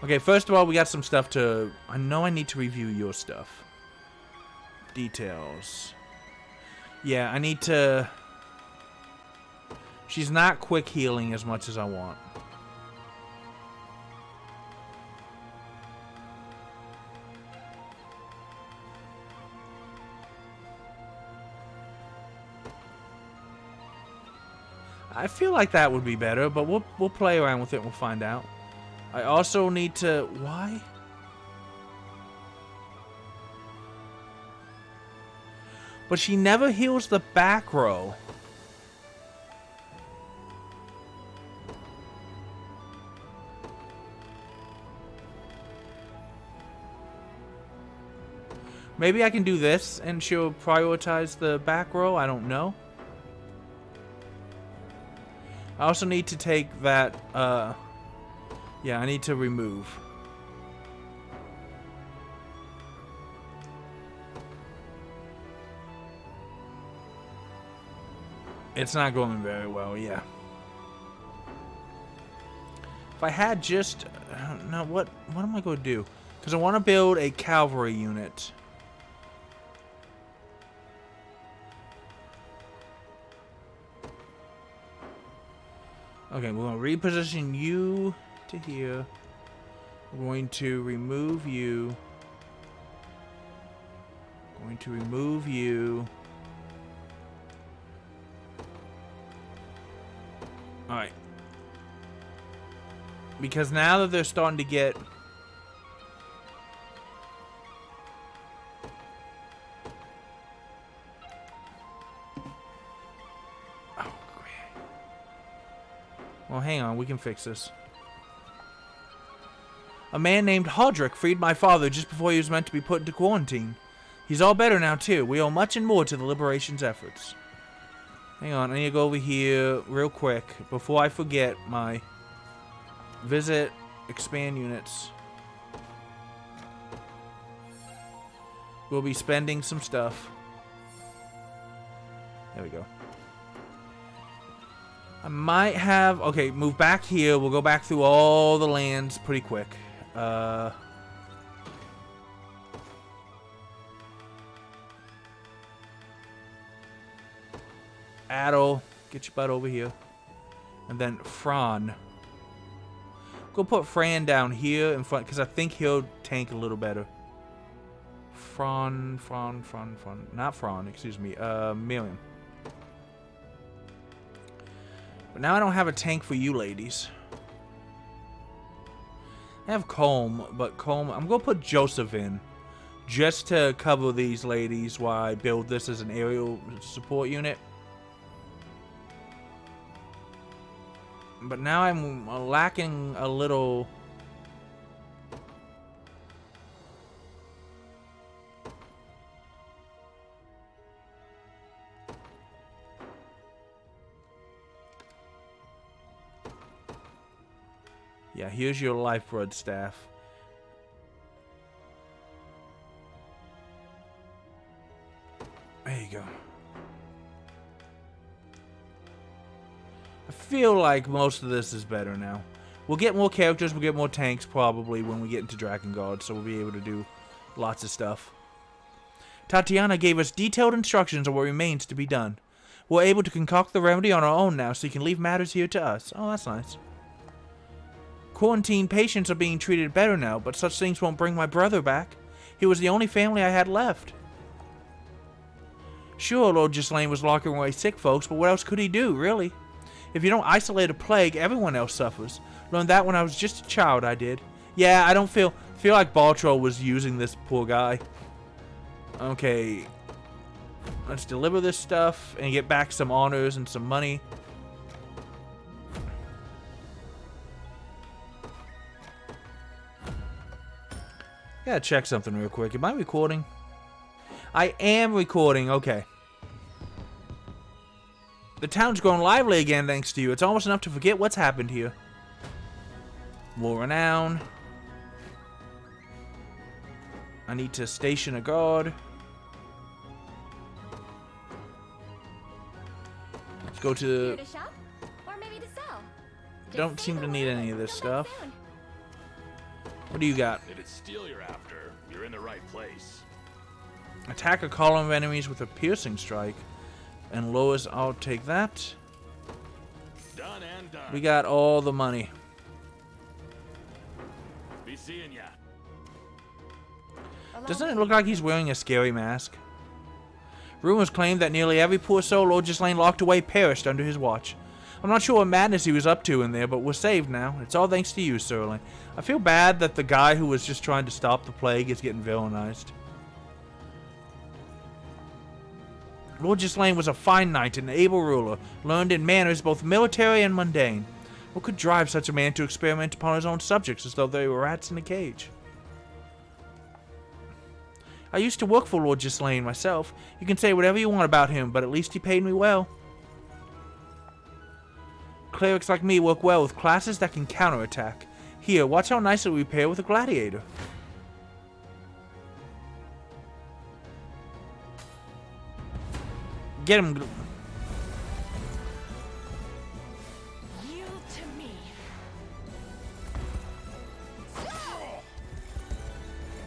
Okay, first of all, we got some stuff to... I know I need to review your stuff. Details. Yeah, I need to... She's not quick healing as much as I want. I feel like that would be better, but we'll play around with it and we'll find out. I also need to... Why? But she never heals the back row. Maybe I can do this and she'll prioritize the back row. I don't know. I also need to take that, yeah, I need to remove. It's not going very well, yeah. If I had just, no, what am I going to do? Because I want to build a cavalry unit. Okay, we're going to reposition you to here. We're going to remove you. Going to remove you. Alright. Because now that they're starting to get... Well, hang on, we can fix this. A man named Hodrick freed my father just before he was meant to be put into quarantine. He's all better now, too. We owe much and more to the Liberation's efforts. Hang on, I need to go over here real quick before I forget my visit, expand units. We'll be spending some stuff. There we go. I might have... Okay, move back here. We'll go back through all the lands pretty quick. Adel, get your butt over here. And then Fran. Go put Fran down here in front, because I think he'll tank a little better. Fran. Not Fran, excuse me. Miriam. But now I don't have a tank for you ladies. I have Colm, but Colm... I'm going to put Joseph in. Just to cover these ladies while I build this as an aerial support unit. But now I'm lacking a little... Yeah, here's your lifeblood staff. There you go. I feel like most of this is better now. We'll get more characters, we'll get more tanks probably when we get into Dragon Guard, so we'll be able to do lots of stuff. Tatiana gave us detailed instructions on what remains to be done. We're able to concoct the remedy on our own now, so you can leave matters here to us. Oh, that's nice. Quarantine patients are being treated better now, but such things won't bring my brother back. He was the only family I had left. Sure, Lord Ghislaine was locking away sick folks, but what else could he do, really? If you don't isolate a plague, everyone else suffers. Learned that when I was just a child, I did. Yeah, I don't feel like Baltro was using this poor guy. Okay. Let's deliver this stuff and get back some honors and some money. Gotta check something real quick. Am I recording? I am recording. Okay. The town's grown lively again thanks to you. It's almost enough to forget what's happened here. War renown. I need to station a guard. Let's go to... To shop, or maybe to sell. Don't seem to need any of this stuff. What do you got? If it's steel you're after, you're in the right place. Attack a column of enemies with a piercing strike. And lowers, I'll take that. Done and done. We got all the money. Be seeing ya. Doesn't it look like he's wearing a scary mask? Rumors claim that nearly every poor soul Lord Gislaine locked away perished under his watch. I'm not sure what madness he was up to in there, but we're saved now. It's all thanks to you, Sterling. I feel bad that the guy who was just trying to stop the plague is getting villainized. Lord Gislaine was a fine knight and an able ruler, learned in manners both military and mundane. What could drive such a man to experiment upon his own subjects as though they were rats in a cage? I used to work for Lord Gislaine myself. You can say whatever you want about him, but at least he paid me well. Clerics like me work well with classes that can counterattack. Here, watch how nicely we pair with a gladiator. Get him. Yield to me.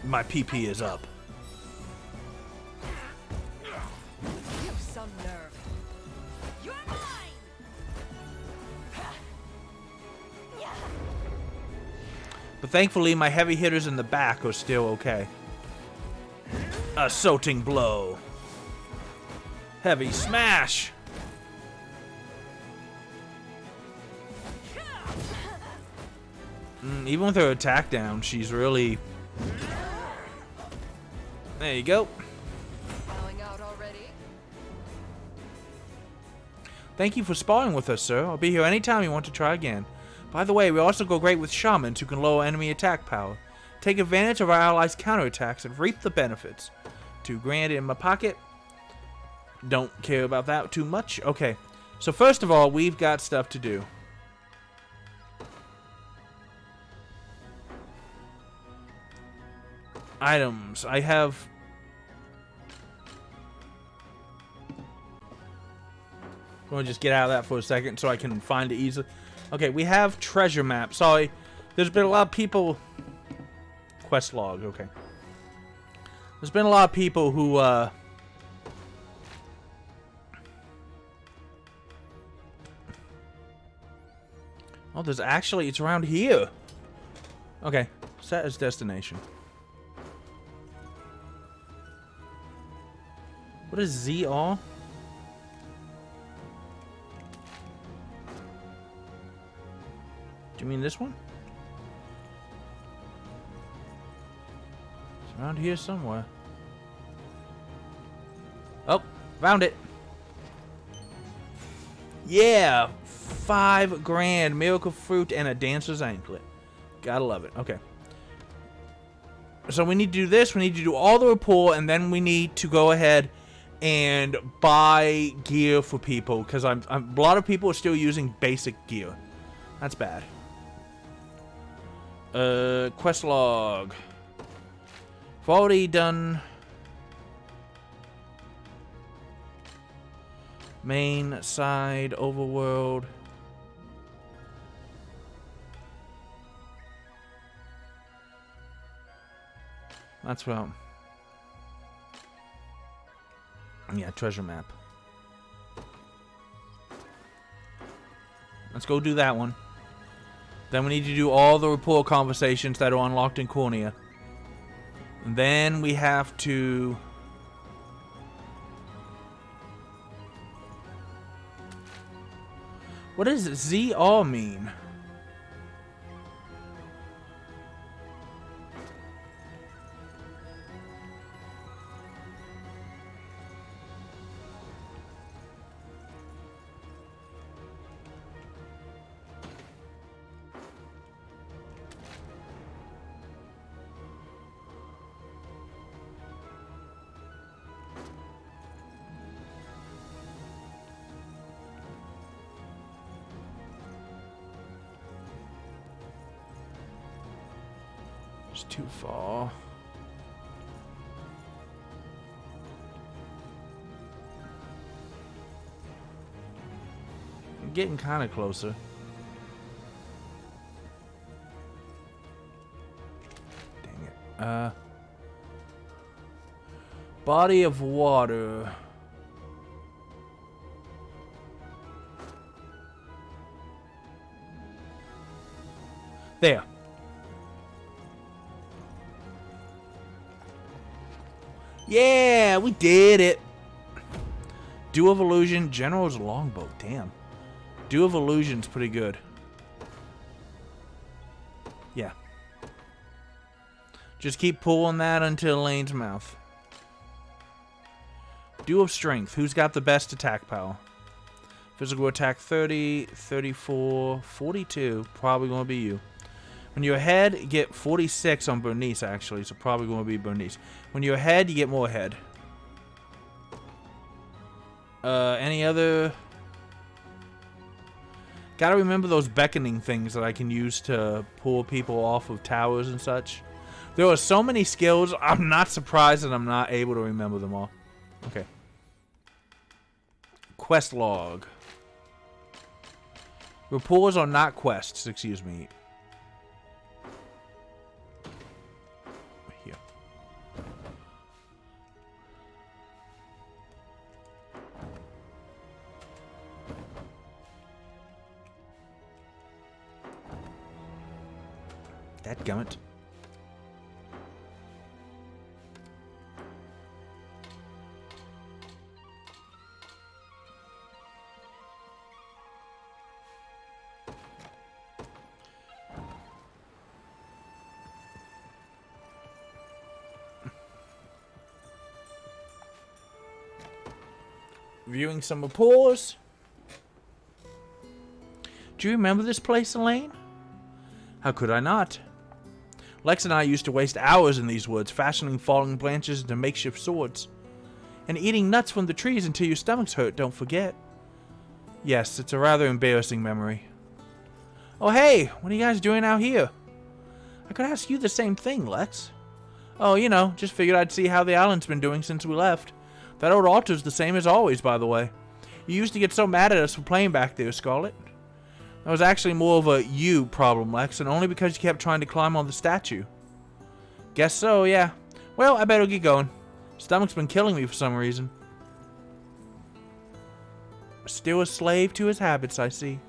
My PP is up. You've some nerve. You're mine. But thankfully, my heavy hitters in the back are still okay. Assaulting blow. Heavy smash. Even with her attack down, she's really... There you go. Bowing out already? Thank you for sparring with us, sir. I'll be here anytime you want to try again. By the way, we also go great with shamans who can lower enemy attack power. Take advantage of our allies' counterattacks and reap the benefits. $2,000 in my pocket. Don't care about that too much. Okay, so first of all, we've got stuff to do. Items. I have... I'm going to just get out of that for a second so I can find it easily. Okay, we have treasure map. Sorry, there's been a lot of people... Quest log, okay. There's been a lot of people who, Oh, there's actually... It's around here. Okay, set as destination. What is ZR? Do you mean this one? It's around here somewhere. Oh, found it. Yeah, $5,000, miracle fruit, and a dancer's anklet. Gotta love it. Okay. So we need to do this. We need to do all the rapport, and then we need to go ahead and buy gear for people, because a lot of people are still using basic gear. That's bad. Quest log. I've already done main side overworld. That's well. Yeah, treasure map. Let's go do that one. Then we need to do all the rapport conversations that are unlocked in Cornia. And then we have to... What does ZR mean? It's too far. I'm getting kind of closer. Body of water. There. Yeah, we did it. Dew of Illusion, General's Longbow. Damn. Dew of Illusion's pretty good. Yeah. Just keep pulling that until Lane's mouth. Dew of Strength. Who's got the best attack power? Physical attack 30, 34, 42. Probably going to be you. When you're ahead, you get 46 on Bernice, actually. So probably going to be Bernice. When you're ahead, you get more ahead. Any other... Gotta remember those beckoning things that I can use to pull people off of towers and such. There are so many skills, I'm not surprised that I'm not able to remember them all. Okay. Quest log. Reports are not quests, excuse me. Here. Dadgummit. Viewing some reports. Do you remember this place, Elaine? How could I not? Lex and I used to waste hours in these woods, fashioning falling branches into makeshift swords. And eating nuts from the trees until your stomachs hurt, don't forget. Yes, it's a rather embarrassing memory. Oh hey, what are you guys doing out here? I could ask you the same thing, Lex. Oh, you know, just figured I'd see how the island's been doing since we left. That old altar's the same as always, by the way. You used to get so mad at us for playing back there, Scarlet. That was actually more of a you problem, Lex, and only because you kept trying to climb on the statue. Guess so, yeah. Well, I better get going. Stomach's been killing me for some reason. Still a slave to his habits, I see.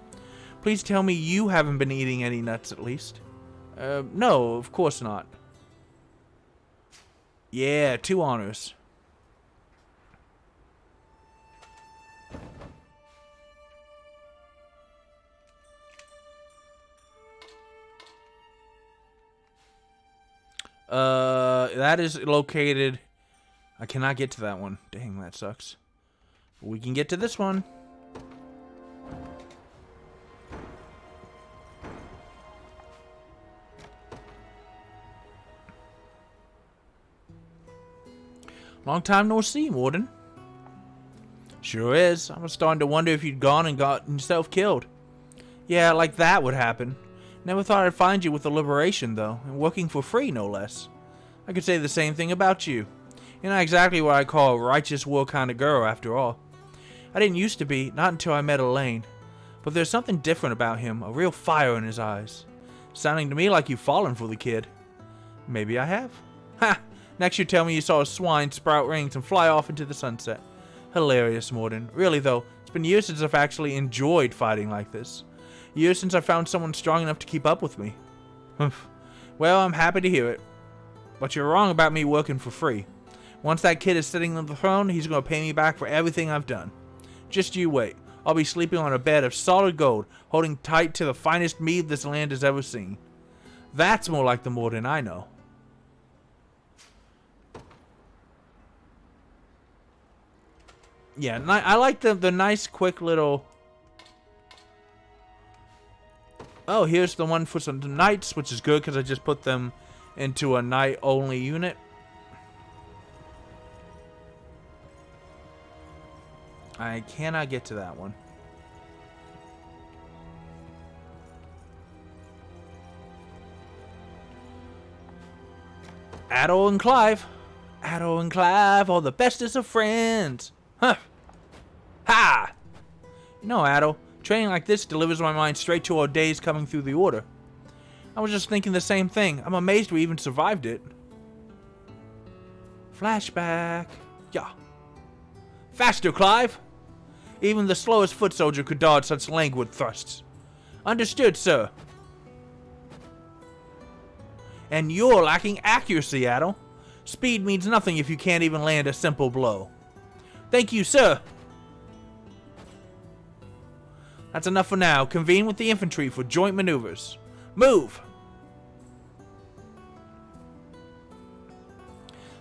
Please tell me you haven't been eating any nuts, at least. No, of course not. Yeah, 2 honors. That is located... I cannot get to that one. Dang, that sucks. We can get to this one. Long time no see, Warden. Sure is. I was starting to wonder if you'd gone and gotten yourself killed. Yeah, like that would happen. Never thought I'd find you with the liberation, though, and working for free, no less. I could say the same thing about you. You're not exactly what I call a righteous war kind of girl, after all. I didn't used to be, not until I met Elaine. But there's something different about him, a real fire in his eyes. Sounding to me like you've fallen for the kid. Maybe I have. Ha! Next you tell me you saw a swine sprout wings and fly off into the sunset. Hilarious, Morden. Really, though, it's been years since I've actually enjoyed fighting like this. Years since I found someone strong enough to keep up with me. Well, I'm happy to hear it. But you're wrong about me working for free. Once that kid is sitting on the throne, he's going to pay me back for everything I've done. Just you wait. I'll be sleeping on a bed of solid gold, holding tight to the finest mead this land has ever seen. That's more like the Morden I know. Yeah, I like the nice, quick little... Oh, here's the one for some knights, which is good because I just put them into a knight-only unit. I cannot get to that one. Addo and Clive. Addo and Clive are the bestest of friends. Huh. Ha! You know, Addo, training like this delivers my mind straight to our days coming through the Order. I was just thinking the same thing. I'm amazed we even survived it. Flashback. Yeah. Faster, Clive! Even the slowest foot soldier could dodge such languid thrusts. Understood, sir. And you're lacking accuracy, Adel. Speed means nothing if you can't even land a simple blow. Thank you, sir. That's enough for now. Convene with the infantry for joint maneuvers. Move!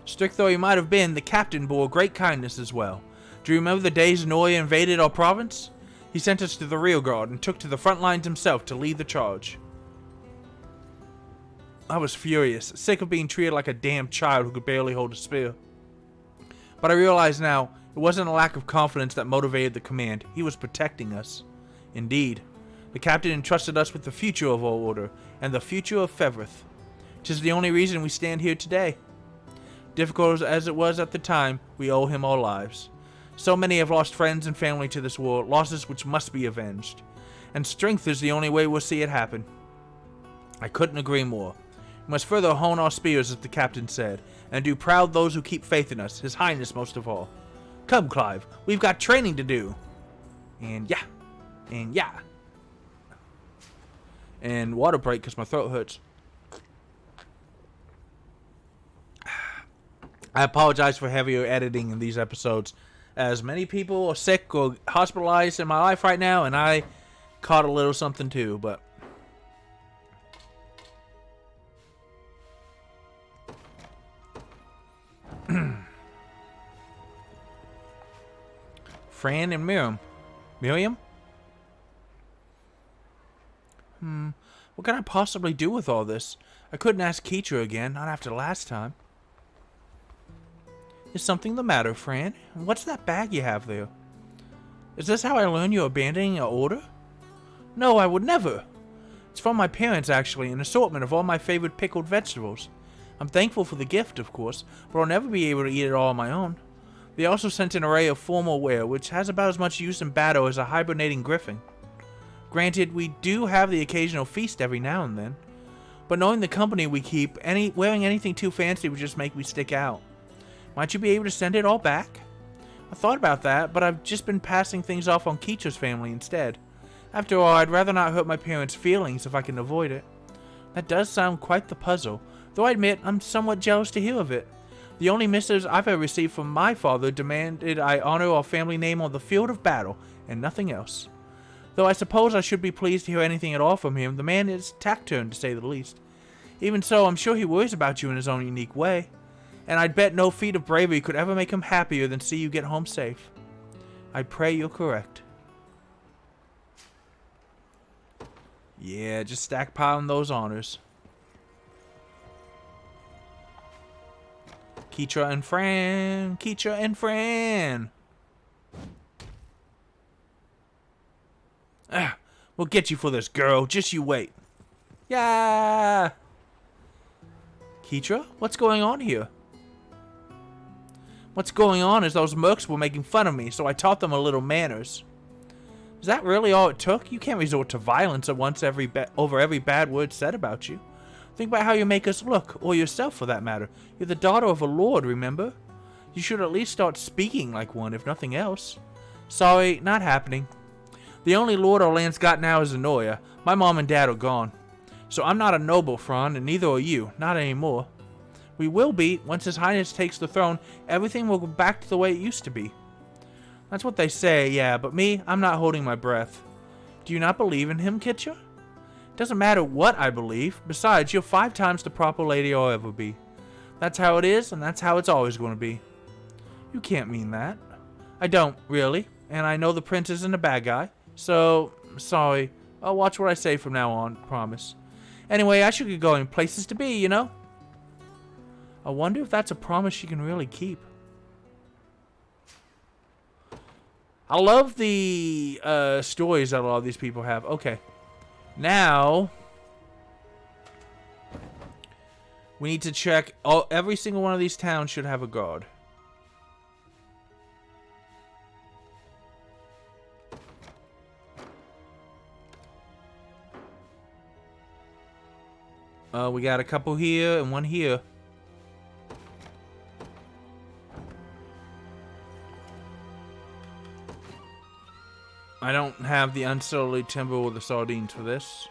Strict though he might have been, the captain bore great kindness as well. Do you remember the days Noya invaded our province? He sent us to the rear guard and took to the front lines himself to lead the charge. I was furious, sick of being treated like a damn child who could barely hold a spear. But I realize now, it wasn't a lack of confidence that motivated the command. He was protecting us. Indeed, the captain entrusted us with the future of our order, and the future of Fevrith. 'Tis the only reason we stand here today. Difficult as it was at the time, we owe him our lives. So many have lost friends and family to this war, losses which must be avenged. And strength is the only way we'll see it happen. I couldn't agree more. We must further hone our spears, as the captain said, and do proud those who keep faith in us, His Highness most of all. Come, Clive, we've got training to do. And yeah. And yeah. And water break because my throat hurts. I apologize for heavier editing in these episodes, as many people are sick or hospitalized in my life right now, and I caught a little something too, but... Fran and Miriam. Miriam? What can I possibly do with all this? I couldn't ask Keitra again, not after last time. Is something the matter, Fran? What's that bag you have there? Is this how I learn you're abandoning your order? No, I would never. It's from my parents, actually, an assortment of all my favorite pickled vegetables. I'm thankful for the gift, of course, but I'll never be able to eat it all on my own. They also sent an array of formal wear, which has about as much use in battle as a hibernating griffin. Granted, we do have the occasional feast every now and then, but knowing the company we keep, wearing anything too fancy would just make me stick out. Might you be able to send it all back? I thought about that, but I've just been passing things off on Keetra's family instead. After all, I'd rather not hurt my parents' feelings if I can avoid it. That does sound quite the puzzle, though I admit I'm somewhat jealous to hear of it. The only missives I've ever received from my father demanded I honor our family name on the field of battle, and nothing else. Though I suppose I should be pleased to hear anything at all from him, the man is taciturn to say the least. Even so, I'm sure he worries about you in his own unique way. And I'd bet no feat of bravery could ever make him happier than see you get home safe. I pray you're correct. Yeah, just stockpiling those honors. Keitra and Fran. Keitra and Fran. We'll get you for this, girl. Just you wait. Yeah. Keitra, what's going on here? What's going on is those mercs were making fun of me, so I taught them a little manners. Is that really all it took? You can't resort to violence at once over every bad word said about you. Think about how you make us look, or yourself for that matter. You're the daughter of a lord, remember? You should at least start speaking like one, if nothing else. Sorry, not happening. The only lord our land's got now is Anoya. My mom and dad are gone. So I'm not a noble, Fran, and neither are you. Not anymore. We will be. Once His Highness takes the throne, everything will go back to the way it used to be. That's what they say, yeah, but me, I'm not holding my breath. Do you not believe in him, Keitra? It doesn't matter what I believe. Besides, you're 5 times the proper lady I'll ever be. That's how it is, and that's how it's always going to be. You can't mean that. I don't, really, and I know the prince isn't a bad guy, so, sorry. I'll watch what I say from now on, promise. Anyway, I should get going. Places to be, you know? I wonder if that's a promise she can really keep. I love the stories that a lot of these people have. Okay. Now, we need to check. Every single one of these towns should have a guard. We got a couple here and one here. I don't have the unsullied timber or the sardines for this.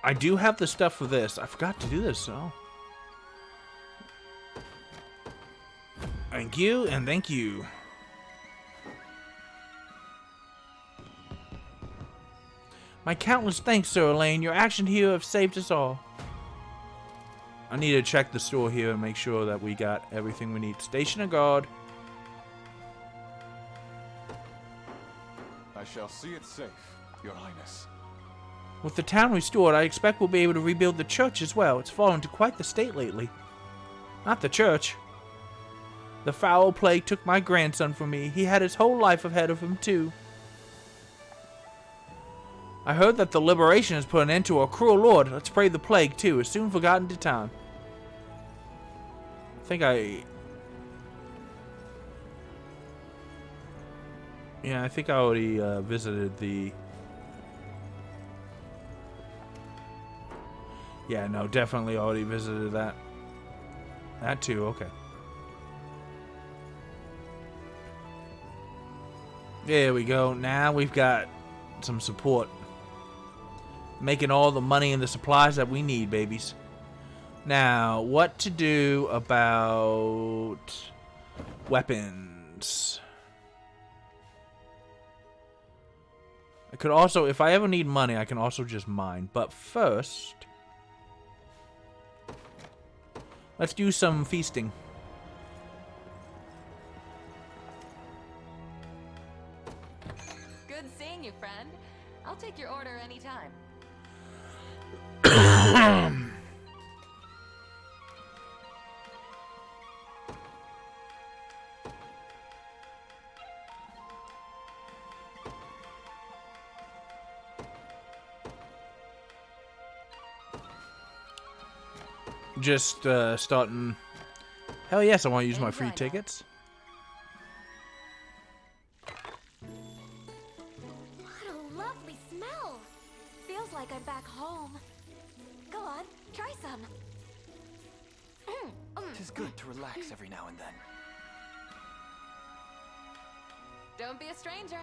I do have the stuff for this. I forgot to do this, so. Thank you, and thank you. My countless thanks, Sir Elaine. Your actions here have saved us all. I need to check the store here and make sure that we got everything we need. Station a guard. I shall see it safe, Your Highness. With the town restored, I expect we'll be able to rebuild the church as well. It's fallen to quite the state lately. Not the church. The foul plague took my grandson from me. He had his whole life ahead of him, too. I heard that the liberation has put an end to our cruel lord. Let's pray the plague, too, is soon forgotten to time. I think I already visited the... Yeah, no, definitely already visited that. That too, okay. There we go. Now we've got some support. Making all the money and the supplies that we need, babies. Now, what to do about weapons? I could also, if I ever need money, I can also just mine. But first, let's do some feasting. Good seeing you, friend. I'll take your order anytime. Just starting. Hell yes, I want to use my free tickets. What a lovely smell. Feels like I'm back home. Go on, try some. Tis good to relax every now and then. Don't be a stranger.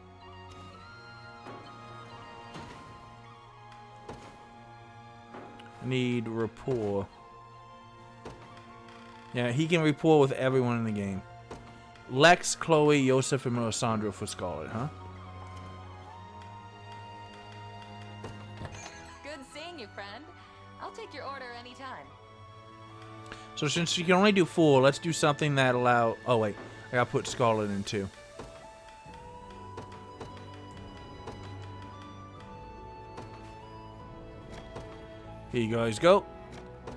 I need rapport. Yeah, he can rapport with everyone in the game. Lex, Chloe, Yosef, and Melisandre for Scarlet, huh? Good seeing you, friend. I'll take your order anytime. So since you can only do 4, let's do something that allow... Oh, wait. I gotta put Scarlet in, too. Here you guys go.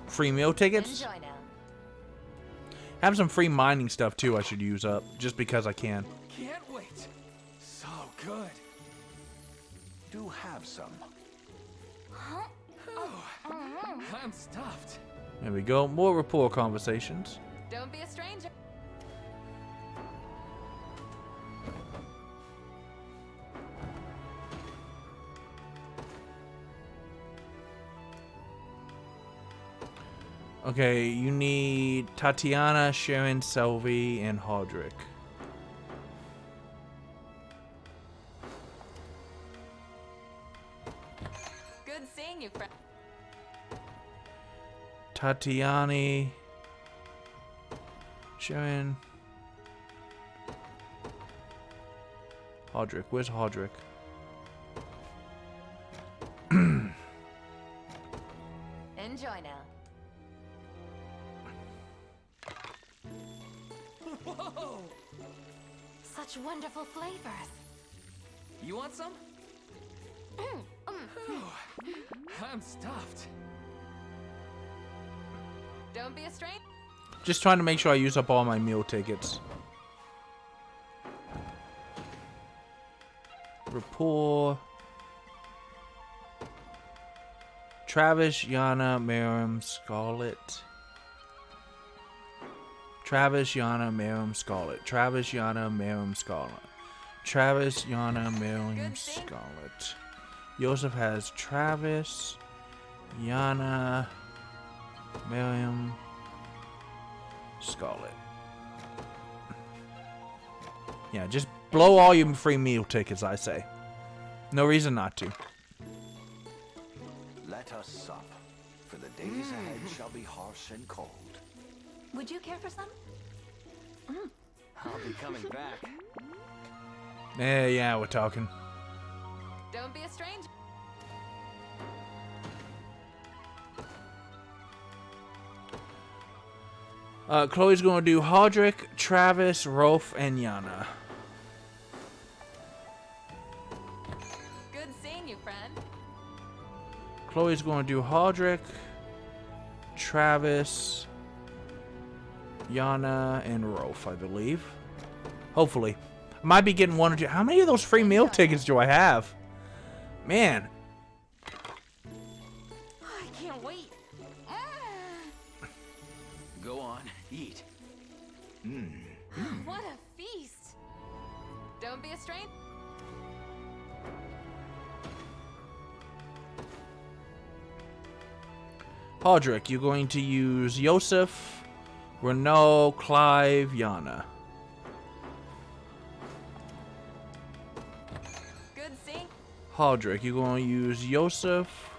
Free meal tickets. Enjoy now. Have some free mining stuff, too, I should use up. Just because I can. Can't wait. So good. Do have some. Huh? I'm stuffed. There we go. More rapport conversations. Don't be a stranger. Okay, you need Tatiana, Sharon, Selvi, and Hodrick. Good seeing you, friend. Tatiani, Sharon, Hodrick. Where's Hodrick? Enjoy now. Whoa! Such wonderful flavors. You want some? I'm stuffed. Don't be a stranger. Just trying to make sure I use up all my meal tickets. Rapport. Travis, Yana, Miriam, Scarlet. Travis, Yana, Miriam, Scarlet. Travis, Yana, Miriam, Scarlet. Travis, Yana, Miriam, Good thing. Scarlet. Yosef has Travis, Yana, Miriam. Scarlet. Yeah, just blow all your free meal tickets, I say. No reason not to. Let us sup, for the days ahead shall be harsh and cold. Would you care for some? I'll be coming back. Yeah, we're talking. Don't be a stranger. Chloe's gonna do Hodrick, Travis, Rolf, and Yana. Good seeing you, friend. Chloe's gonna do Hodrick, Travis, Yana, and Rolf, I believe. Hopefully. I might be getting one or two. How many of those free meal tickets do I have? Man. I can't wait. Go on, eat. What a feast. Don't be a stranger. Hodrick, you're going to use Yosef, Renault, Clive, Yana. Good seeing. Hodrick, you're going to use Yosef,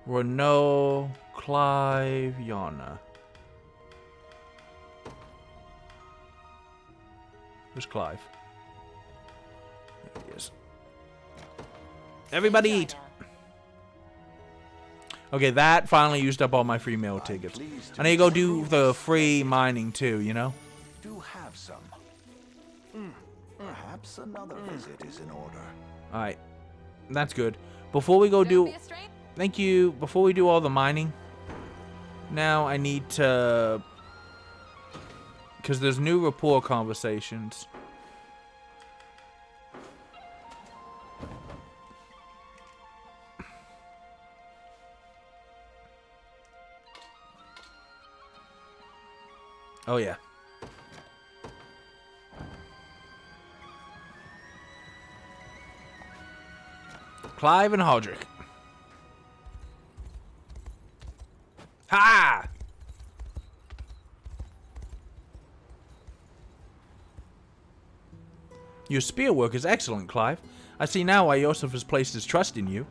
Renault, Clive, Yana. Where's Clive? There he is. Everybody eat. Okay, that finally used up all my free meal tickets. I need to go do the free mining too, you know? Do have some. Perhaps another visit is in order. Alright. That's good. Before we go Don't do... be a stranger. Thank you. Before we do all the mining, now I need to... Because there's new rapport conversations. Oh, yeah. Clive and Hodrick. Ha! Your spear work is excellent, Clive. I see now why Yosef has placed his trust in you.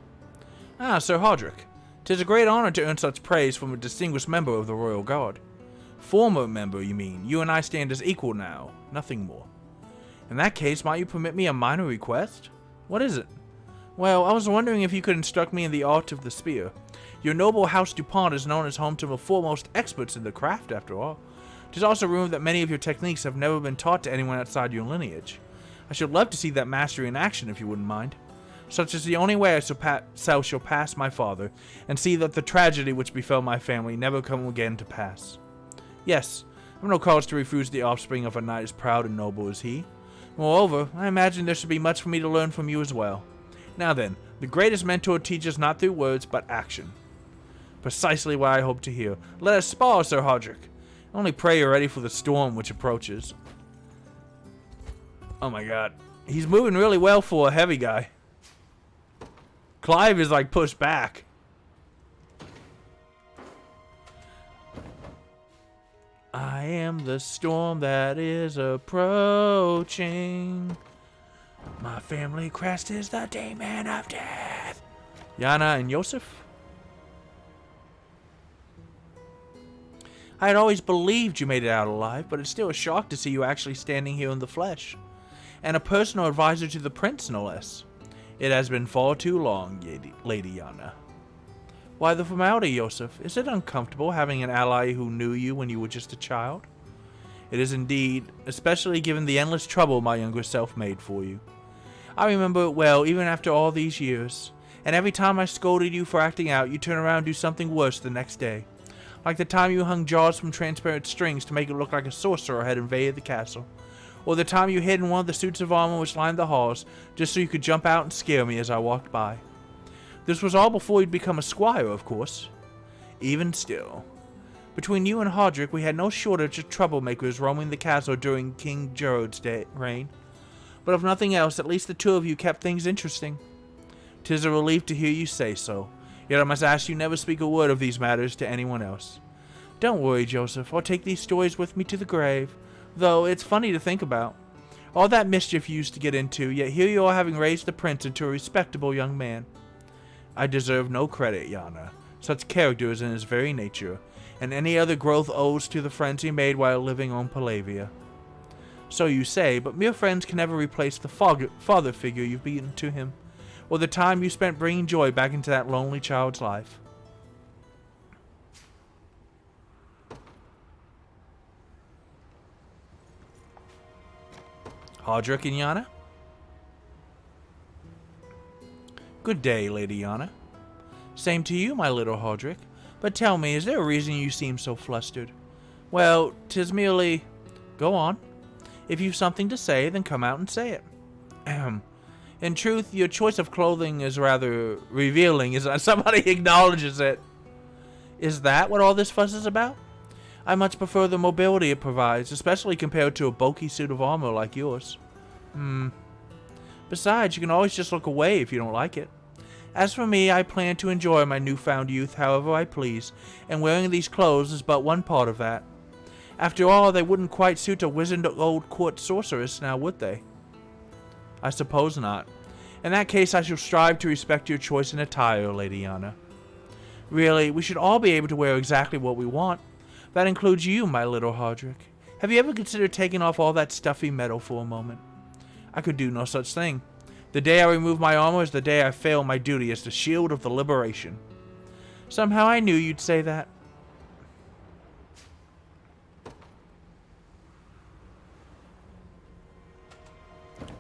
Ah, Sir Hodrick. 'Tis a great honor to earn such praise from a distinguished member of the Royal Guard. Former member, you mean? You and I stand as equal now, nothing more. In that case, might you permit me a minor request? What is it? Well, I was wondering if you could instruct me in the art of the spear. Your noble House DuPont is known as home to the foremost experts in the craft, after all. 'Tis also rumored that many of your techniques have never been taught to anyone outside your lineage. I should love to see that mastery in action, if you wouldn't mind. Such is the only way I shall surpass my father, and see that the tragedy which befell my family never come again to pass. Yes, I have no cause to refuse the offspring of a knight as proud and noble as he. Moreover, I imagine there should be much for me to learn from you as well. Now then, the greatest mentor teaches not through words, but action. Precisely what I hope to hear. Let us spar, Sir Hodrick. Only pray you're ready for the storm which approaches. Oh my god. He's moving really well for a heavy guy. Clive is like pushed back. I am the storm that is approaching. My family crest is the demon of death. Yana and Yosef? I had always believed you made it out alive, but it's still a shock to see you actually standing here in the flesh. And a personal advisor to the prince, no less. It has been far too long, Lady Yana. Why the formality, Yosef? Is it uncomfortable having an ally who knew you when you were just a child? It is indeed, especially given the endless trouble my younger self made for you. I remember it well, even after all these years. And every time I scolded you for acting out, you turn around and do something worse the next day. Like the time you hung jars from transparent strings to make it look like a sorcerer had invaded the castle. Or the time you hid in one of the suits of armor which lined the halls, just so you could jump out and scare me as I walked by. This was all before you'd become a squire, of course. Even still. Between you and Hodrick, we had no shortage of troublemakers roaming the castle during King Gerod's reign. But if nothing else, at least the two of you kept things interesting. 'Tis a relief to hear you say so. Yet I must ask you never speak a word of these matters to anyone else. Don't worry, Joseph. I'll take these stories with me to the grave. Though, it's funny to think about. All that mischief you used to get into, yet here you are having raised the prince into a respectable young man. I deserve no credit, Yana. Such character is in his very nature, and any other growth owes to the friends he made while living on Palavia. So you say, but mere friends can never replace the father figure you've been to him, or the time you spent bringing joy back into that lonely child's life. Hodrick and Yana? Good day, Lady Yana. Same to you, my little Hodrick. But tell me, is there a reason you seem so flustered? Well, 'tis merely... Go on. If you've something to say, then come out and say it. Ahem. In truth, your choice of clothing is rather revealing, is that somebody acknowledges it. Is that what all this fuss is about? I much prefer the mobility it provides, especially compared to a bulky suit of armor like yours. Besides, you can always just look away if you don't like it. As for me, I plan to enjoy my newfound youth however I please, and wearing these clothes is but one part of that. After all, they wouldn't quite suit a wizened old court sorceress, now would they? I suppose not. In that case, I shall strive to respect your choice in attire, Lady Yana. Really, we should all be able to wear exactly what we want. That includes you, my little Hodrick. Have you ever considered taking off all that stuffy metal for a moment? I could do no such thing. The day I remove my armor is the day I fail my duty as the shield of the liberation. Somehow I knew you'd say that.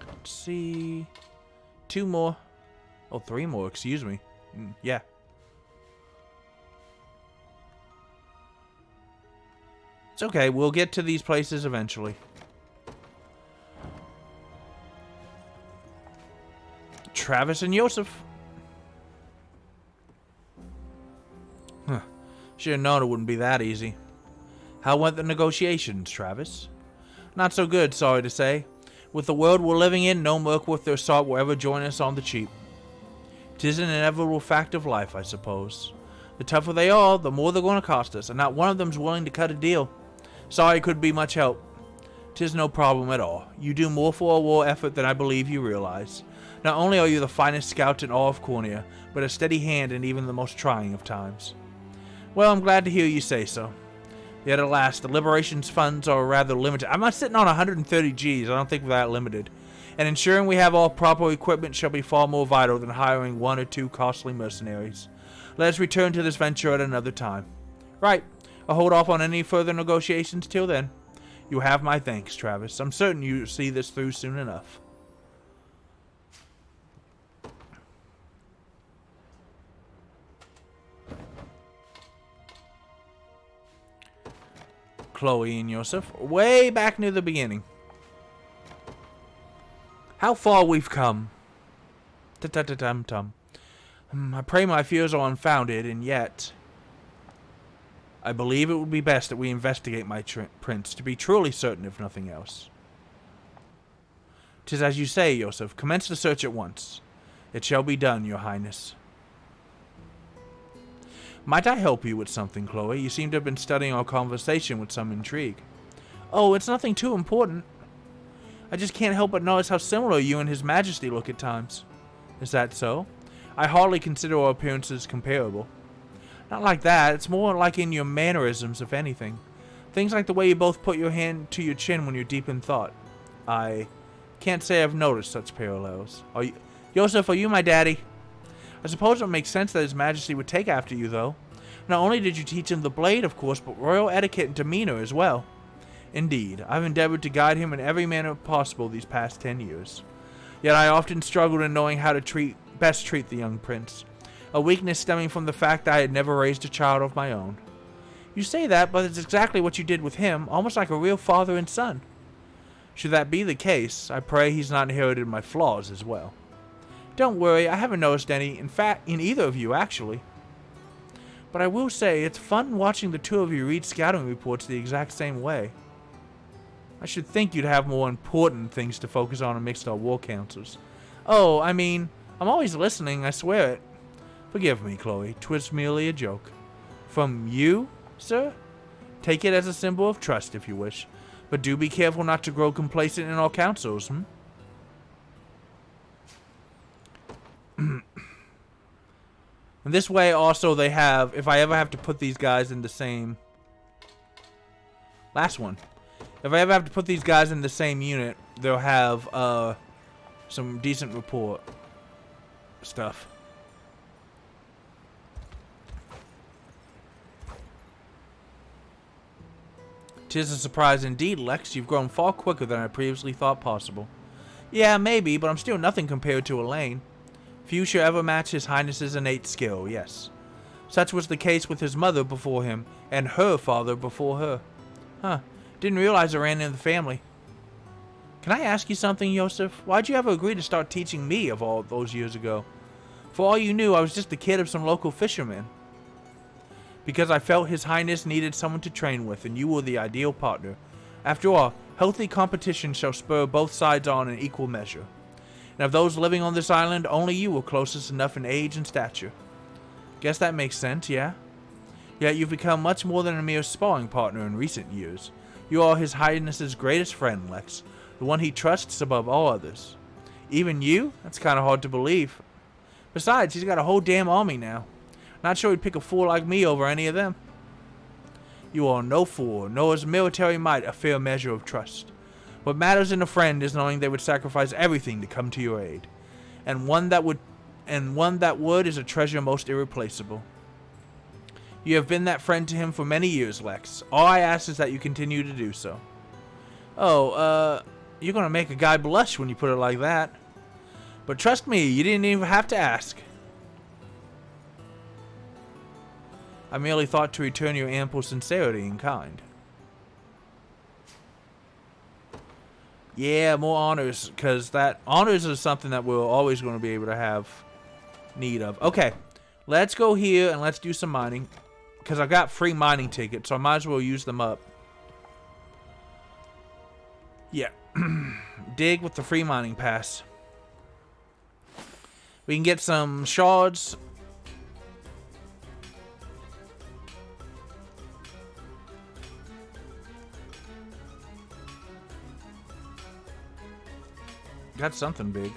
Let's see. 2 more. Oh, 3 more, excuse me. Yeah. It's okay, we'll get to these places eventually. Travis and Yosef. Huh. Should have known it wouldn't be that easy. How went the negotiations, Travis? Not so good, sorry to say. With the world we're living in, no merc worth their salt will ever join us on the cheap. 'Tis an inevitable fact of life, I suppose. The tougher they are, the more they're going to cost us, and not one of them's willing to cut a deal. Sorry it could be much help. 'Tis no problem at all. You do more for a war effort than I believe you realize. Not only are you the finest scout in all of Cornia, but a steady hand in even the most trying of times. Well, I'm glad to hear you say so. Yet at last, the Liberation's funds are rather limited. I'm not sitting on 130 Gs, I don't think we're that limited. And ensuring we have all proper equipment shall be far more vital than hiring 1 or 2 costly mercenaries. Let us return to this venture at another time. Right. I'll hold off on any further negotiations till then. You have my thanks, Travis. I'm certain you'll see this through soon enough. Chloe and Yosef, way back near the beginning. How far we've come. Ta-ta-ta-tum-tum. I pray my fears are unfounded, and yet... I believe it would be best that we investigate my prince, to be truly certain if nothing else. 'Tis as you say, Yosef. Commence the search at once. It shall be done, your highness. Might I help you with something, Chloe? You seem to have been studying our conversation with some intrigue. Oh, it's nothing too important. I just can't help but notice how similar you and His Majesty look at times. Is that so? I hardly consider our appearances comparable. Not like that. It's more like in your mannerisms, if anything. Things like the way you both put your hand to your chin when you're deep in thought. I can't say I've noticed such parallels. Yosef, are you my daddy? I suppose it would make sense that His Majesty would take after you, though. Not only did you teach him the blade, of course, but royal etiquette and demeanor as well. Indeed, I've endeavored to guide him in every manner possible these past 10 years. Yet I often struggled in knowing how to best treat the young prince. A weakness stemming from the fact that I had never raised a child of my own. You say that, but it's exactly what you did with him, almost like a real father and son. Should that be the case, I pray he's not inherited my flaws as well. Don't worry, I haven't noticed any, in fact, in either of you, actually. But I will say, it's fun watching the two of you read scouting reports the exact same way. I should think you'd have more important things to focus on amidst our war councils. Oh, I mean, I'm always listening, I swear it. Forgive me, Chloe. 'Twas merely a joke. From you, sir? Take it as a symbol of trust if you wish, but do be careful not to grow complacent in our councils, And this way also they have, if I ever have to put these guys in the same... Last one. If I ever have to put these guys in the same unit, they'll have some decent report stuff. 'Tis a surprise indeed, Lex. You've grown far quicker than I previously thought possible. Yeah, maybe, but I'm still nothing compared to Elaine. Few shall ever match His Highness's innate skill, yes. Such was the case with his mother before him, and her father before her. Huh. Didn't realize I ran in the family. Can I ask you something, Yosef? Why'd you ever agree to start teaching me of all those years ago? For all you knew, I was just the kid of some local fisherman. Because I felt His Highness needed someone to train with, and you were the ideal partner. After all, healthy competition shall spur both sides on in equal measure. And of those living on this island, only you were closest enough in age and stature. Guess that makes sense, yeah? Yet you've become much more than a mere sparring partner in recent years. You are His Highness's greatest friend, Lex, the one he trusts above all others. Even you? That's kind of hard to believe. Besides, he's got a whole damn army now. Not sure he'd pick a fool like me over any of them. You are no fool, nor is military might a fair measure of trust. What matters in a friend is knowing they would sacrifice everything to come to your aid. And one that would is a treasure most irreplaceable. You have been that friend to him for many years, Lex. All I ask is that you continue to do so. Oh, you're gonna make a guy blush when you put it like that. But trust me, you didn't even have to ask. I merely thought to return your ample sincerity in kind. Yeah, more honors, because that honors is something that we're always going to be able to have need of. Okay, let's go here and let's do some mining, because I got free mining tickets, so I might as well use them up. Yeah, dig with the free mining pass. We can get some shards. Got something big.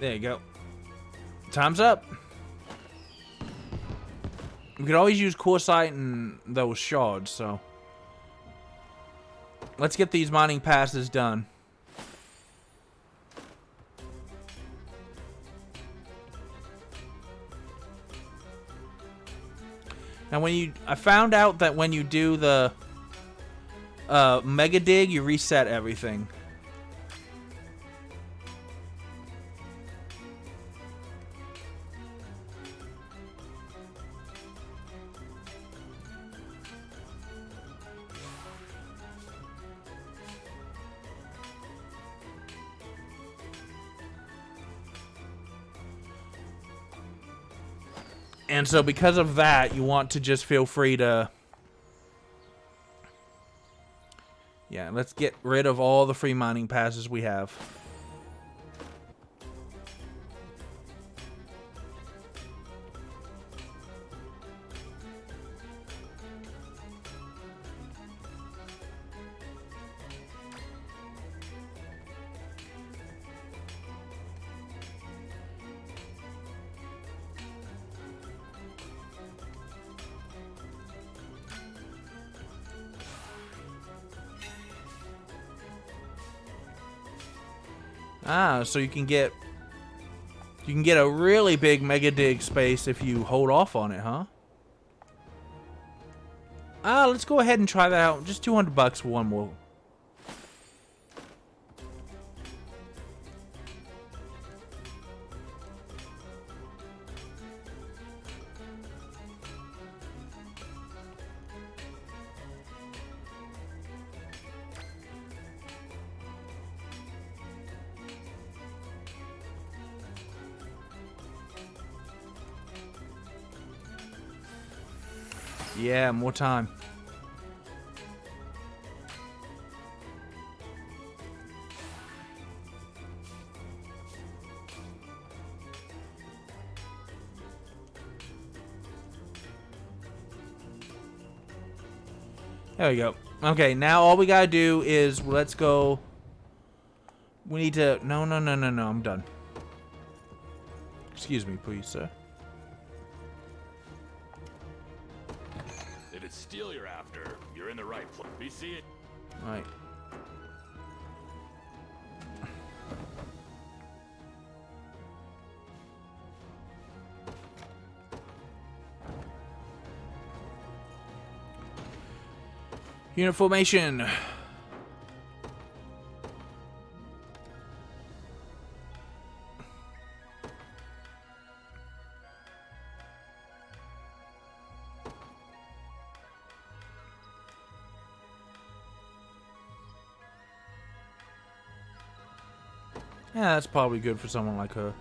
There you go. Time's up. We could always use quartzite and those shards, so... Let's get these mining passes done. Now I found out that when you do the mega dig, you reset everything. And so because of that, you want to just feel free to... Yeah, let's get rid of all the free mining passes we have. Ah, so you can get a really big mega dig space if you hold off on it, huh? Ah, let's go ahead and try that out. Just 200 bucks for one more. Yeah, more time. There we go. Okay, now all we gotta do is let's go. We need to. No, no, no, no, no. I'm done. Excuse me, please, sir. If it's steel you're after, you're in the right place. Be seeing. All right. Unit formation. Yeah, that's probably good for someone like her.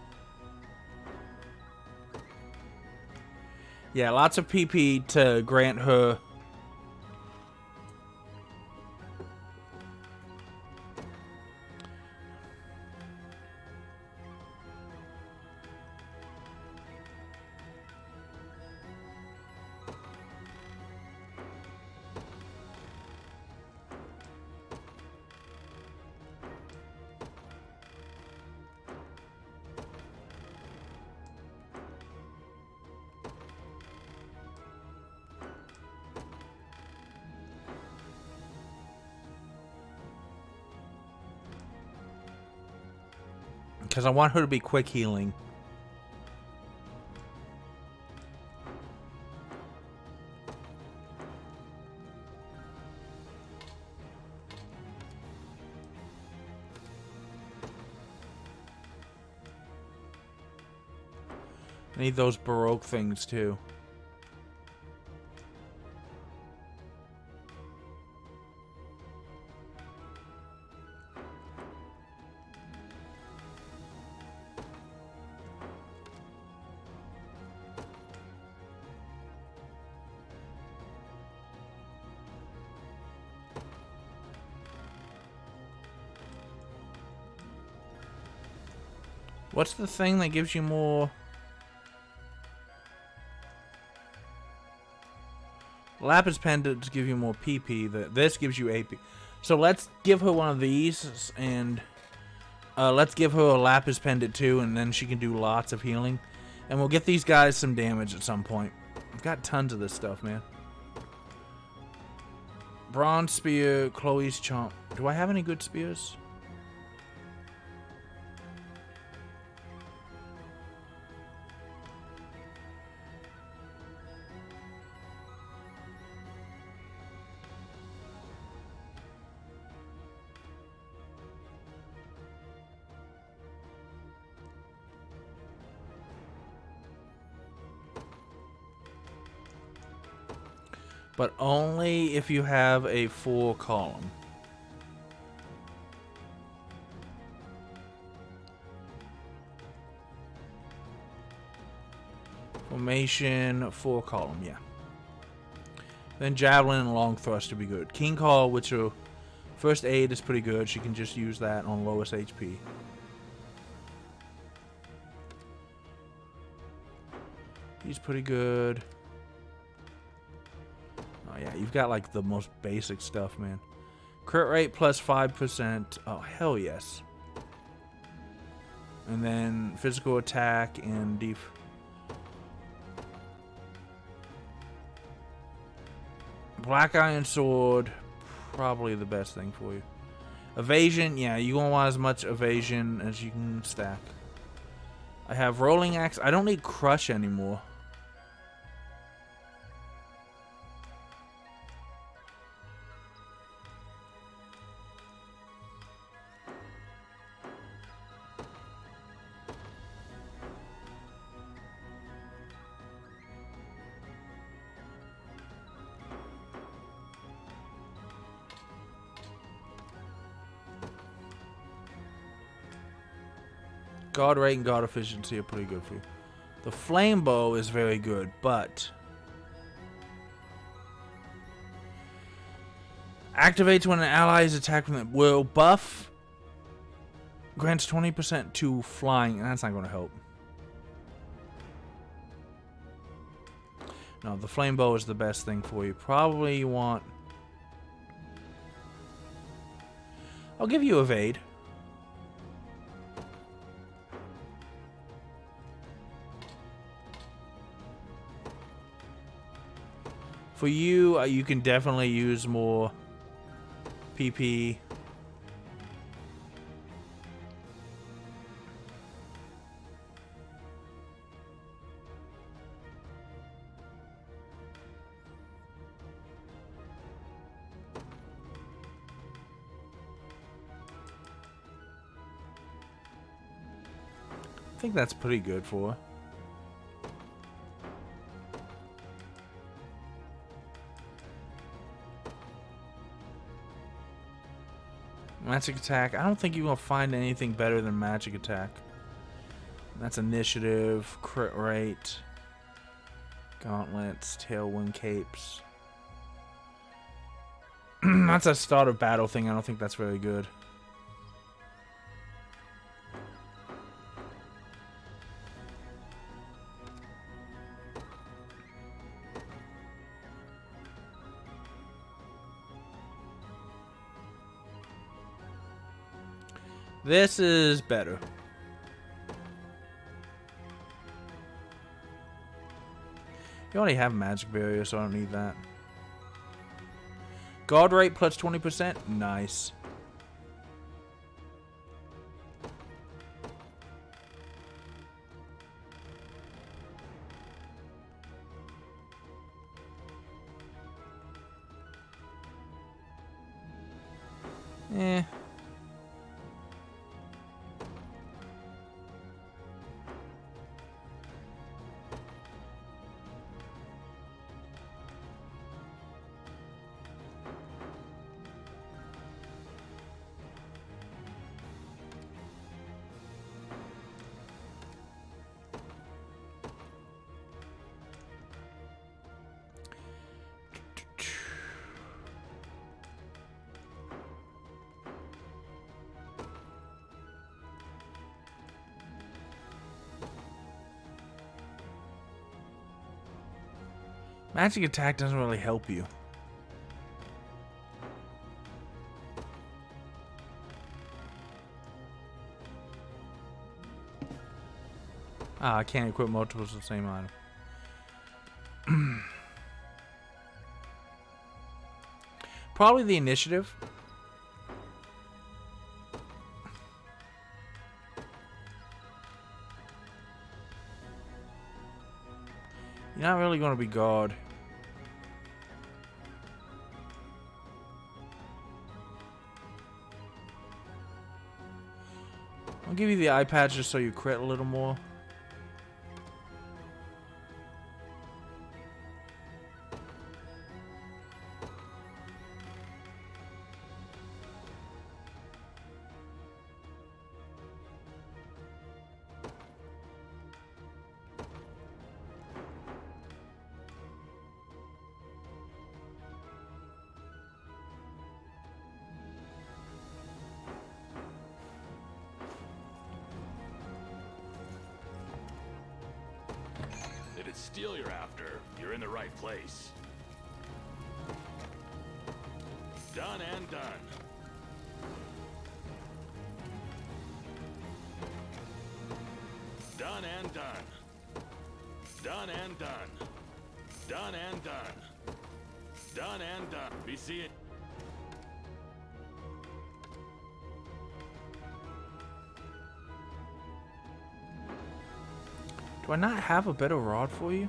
Yeah, lots of PP to grant her. Because I want her to be quick healing. I need those Baroque things too. What's the thing that gives you more? Lapis pendants give you more PP. This gives you AP. So let's give her one of these, and let's give her a lapis pendant too, and then she can do lots of healing. And we'll get these guys some damage at some point. I've got tons of this stuff, man. Bronze spear, Chloe's chomp. Do I have any good spears? But only if you have a full column. Formation, full column, yeah. Then javelin and long thrust would be good. King call, which are first aid is pretty good. She can just use that on lowest HP. He's pretty good. Oh yeah, you've got like the most basic stuff, man. Crit rate plus 5%. Oh, hell yes. And then physical attack and Black Iron Sword, probably the best thing for you. Evasion, yeah, you won't want as much evasion as you can stack. I have Rolling Axe. I don't need Crush anymore. God rate and God efficiency are pretty good for you. The flame bow is very good, but Activates when an ally is attacked with a will buff. Grants 20% to flying, and that's not going to help. No, the flame bow is the best thing for you. Probably you want... I'll give you evade. For you, you can definitely use more PP. I think that's pretty good for her. Magic attack. I don't think you're going to find anything better than magic attack. That's initiative, crit rate, gauntlets, tailwind capes. That's a start of battle thing. I don't think that's very good. This is better. You already have magic barrier, so I don't need that. Guard rate plus 20%. Nice. Eh. Magic attack doesn't really help you. Ah, I can't equip multiples of the same item. Probably the initiative. You're not really going to be guard. I'll give you the eye patch just so you crit a little more. If it's steel you're after, you're in the right place. Done and done. Done and done. Done and done. Done and done. Done and done. Be seeing. Do I not have a better rod for you?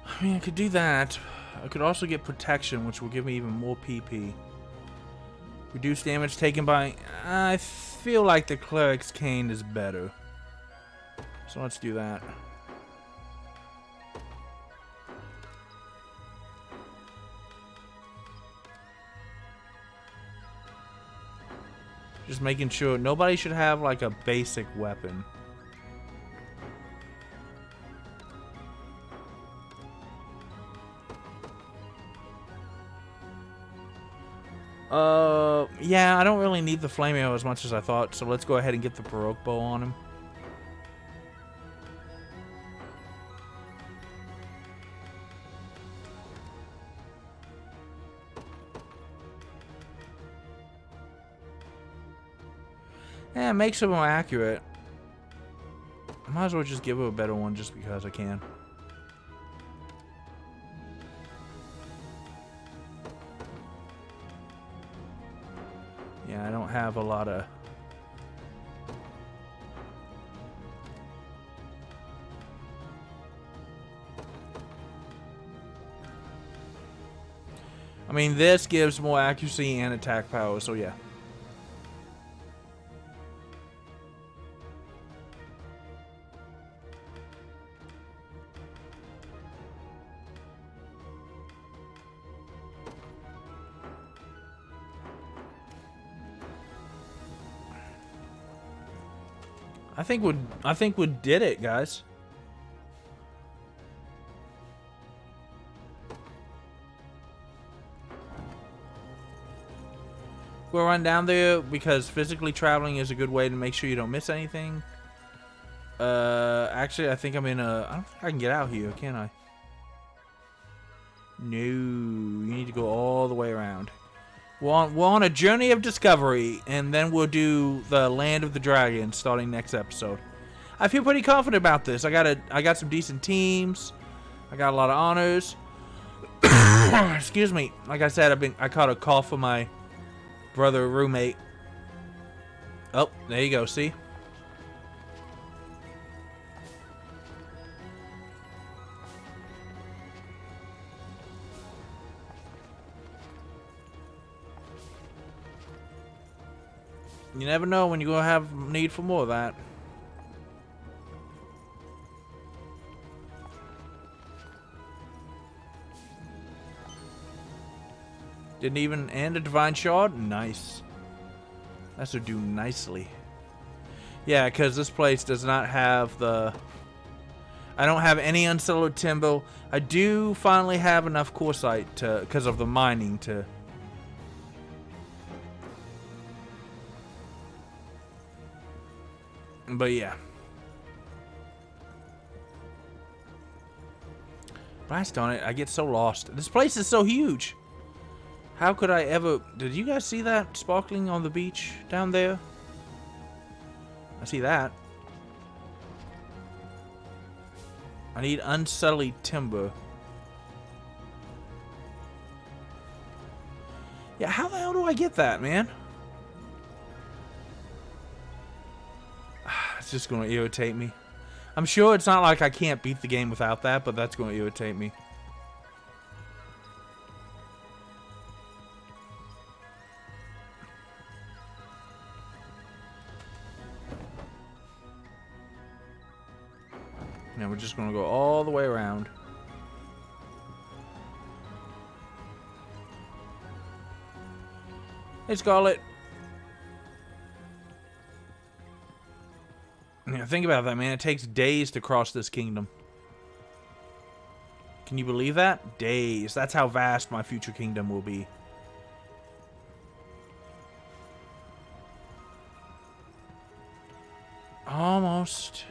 I mean, I could do that. I could also get protection, which will give me even more PP. Reduce damage taken by... I feel like the Cleric's Cane is better. So let's do that. Just making sure nobody should have like a basic weapon. Yeah, I don't really need the flame arrow as much as I thought, so let's go ahead and get the Baroque bow on him. Yeah, it makes it more accurate. I might as well just give her a better one just because I can. Yeah, I don't have a lot of... I mean, this gives more accuracy and attack power, so yeah. I think we did it, guys. We'll run down there because physically traveling is a good way to make sure you don't miss anything. Actually, I think I'm in a... I don't think I can get out here, can I? No, you need to go all the way around. We're on a journey of discovery, and then we'll do the Land of the Dragons starting next episode. I feel pretty confident about this. I got some decent teams. I got a lot of honors. Excuse me. Like I said, I caught a cough from my brother roommate. Oh, there you go. See? You never know when you're going to have need for more of that. Didn't even end a divine shard? Nice. That should do nicely. Yeah, because this place does not have the... I don't have any unsettled timber. I do finally have enough quartzite to, because of the mining to... But yeah. Blast on it, I get so lost. This place is so huge. How could I ever... Did you guys see that sparkling on the beach down there? I see that. I need unsullied timber. Yeah, how the hell do I get that, man? It's just going to irritate me. I'm sure it's not like I can't beat the game without that, but that's going to irritate me. Now we're just going to go all the way around. Hey, Scarlet. Yeah, think about that, man. It takes days to cross this kingdom. Can you believe that? Days. That's how vast my future kingdom will be. Almost.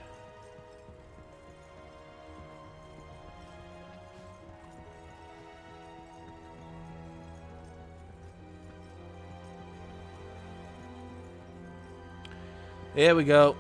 There we go.